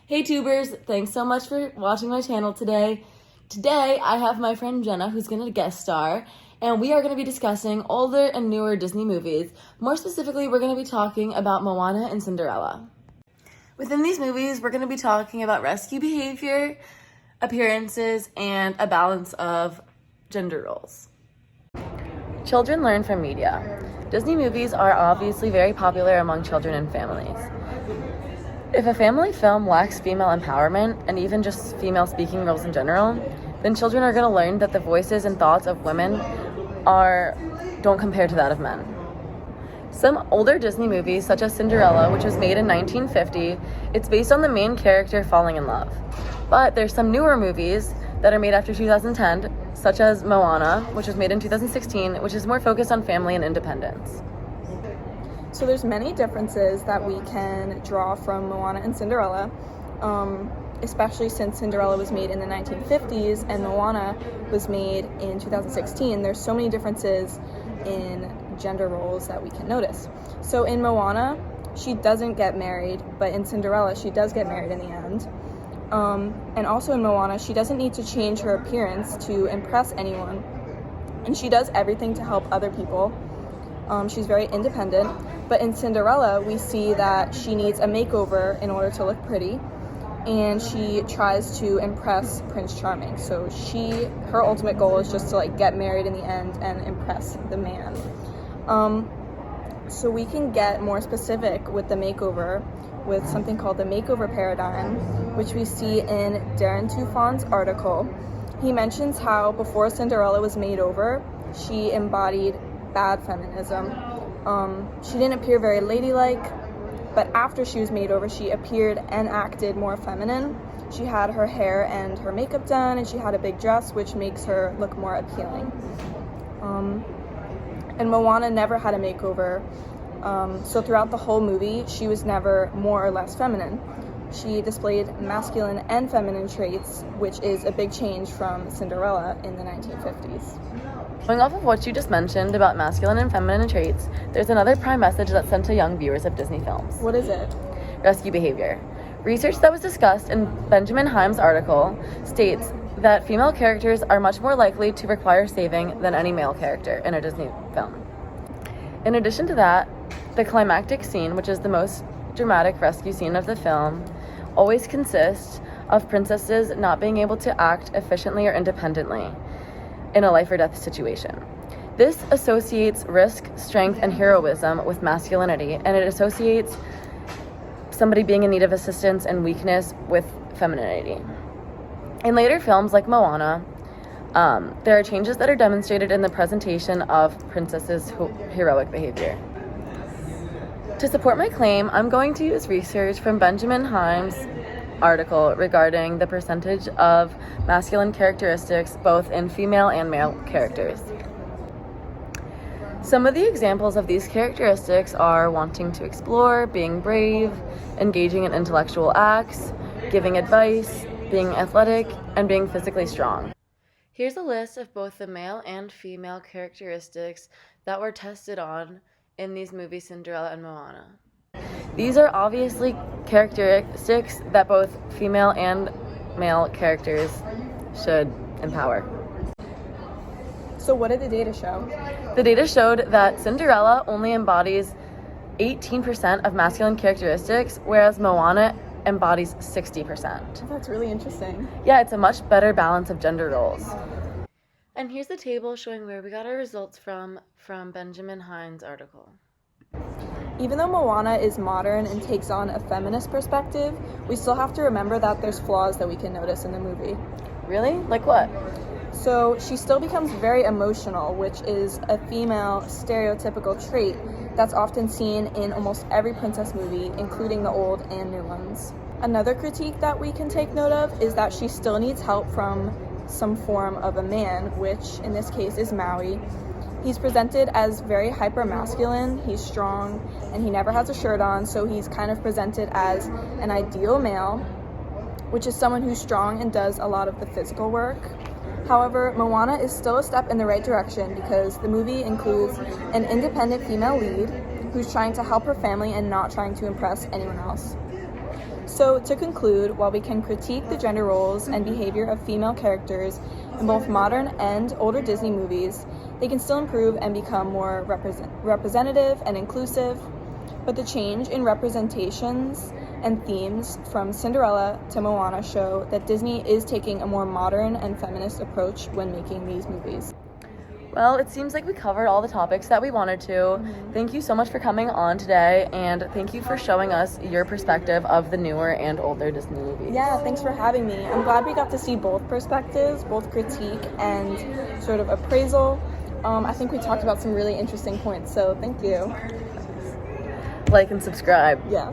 Hey tubers, thanks so much for watching my channel today. Today I have my friend Jenna who's going to guest star, and we are going to be discussing older and newer Disney movies. More specifically, we're going to be talking about Moana and Cinderella. Within these movies, we're going to be talking about rescue behavior, appearances, and a balance of gender roles. Children learn from media. Disney movies are obviously very popular among children and families. If a family film lacks female empowerment, and even just female speaking roles in general, then children are going to learn that the voices and thoughts of women don't compare to that of men. Some older Disney movies, such as Cinderella, which was made in 1950, it's based on the main character falling in love. But there's some newer movies that are made after 2010, such as Moana, which was made in 2016, which is more focused on family and independence. So there's many differences that we can draw from Moana and Cinderella, especially since Cinderella was made in the 1950s and Moana was made in 2016. There's so many differences in gender roles that we can notice. So in Moana, she doesn't get married, but in Cinderella, she does get married in the end. And also in Moana, she doesn't need to change her appearance to impress anyone, and she does everything to help other people. She's very independent. But in Cinderella, we see that she needs a makeover in order to look pretty, and she tries to impress Prince Charming. So her ultimate goal is just to get married in the end and impress the man. So we can get more specific with the makeover with something called the makeover paradigm, which we see in Darren Tuffon's article. He mentions how before Cinderella was made over, she embodied bad feminism. She didn't appear very ladylike, but after she was made over, she appeared and acted more feminine. She had her hair and her makeup done, and she had a big dress, which makes her look more appealing. And Moana never had a makeover, so throughout the whole movie, she was never more or less feminine. She displayed masculine and feminine traits, which is a big change from Cinderella in the 1950s. Going off of what you just mentioned about masculine and feminine traits, there's another prime message that's sent to young viewers of Disney films. What is it? Rescue behavior. Research that was discussed in Benjamin Himes' article states that female characters are much more likely to require saving than any male character in a Disney film. In addition to that, the climactic scene, which is the most dramatic rescue scene of the film, always consists of princesses not being able to act efficiently or independently in a life or death situation. This associates risk, strength, and heroism with masculinity, and it associates somebody being in need of assistance and weakness with femininity. In later films like Moana, there are changes that are demonstrated in the presentation of princesses' heroic behavior. To support my claim, I'm going to use research from Benjamin Himes' article regarding the percentage of masculine characteristics both in female and male characters. Some of the examples of these characteristics are wanting to explore, being brave, engaging in intellectual acts, giving advice, being athletic, and being physically strong. Here's a list of both the male and female characteristics that were tested on in these movies Cinderella and Moana. These are obviously characteristics that both female and male characters should empower. So what did the data show? The data showed that Cinderella only embodies 18% of masculine characteristics, whereas Moana embodies 60%. That's really interesting. Yeah, it's a much better balance of gender roles. And here's the table showing where we got our results from Benjamin Himes' article. Even though Moana is modern and takes on a feminist perspective, we still have to remember that there's flaws that we can notice in the movie. Really? Like what? So she still becomes very emotional, which is a female stereotypical trait that's often seen in almost every princess movie, including the old and new ones. Another critique that we can take note of is that she still needs help from some form of a man, which in this case is Maui. He's presented as very hyper-masculine, he's strong, and he never has a shirt on, so he's kind of presented as an ideal male, which is someone who's strong and does a lot of the physical work. However, Moana is still a step in the right direction because the movie includes an independent female lead who's trying to help her family and not trying to impress anyone else. So, to conclude, while we can critique the gender roles and behavior of female characters in both modern and older Disney movies, they can still improve and become more representative and inclusive. But the change in representations and themes from Cinderella to Moana show that Disney is taking a more modern and feminist approach when making these movies. Well, it seems like we covered all the topics that we wanted to. Thank you so much for coming on today, and thank you for showing us your perspective of the newer and older Disney movies. Yeah, thanks for having me. I'm glad we got to see both perspectives, both critique and sort of appraisal. I think we talked about some really interesting points, so thank you. Like and subscribe. Yeah.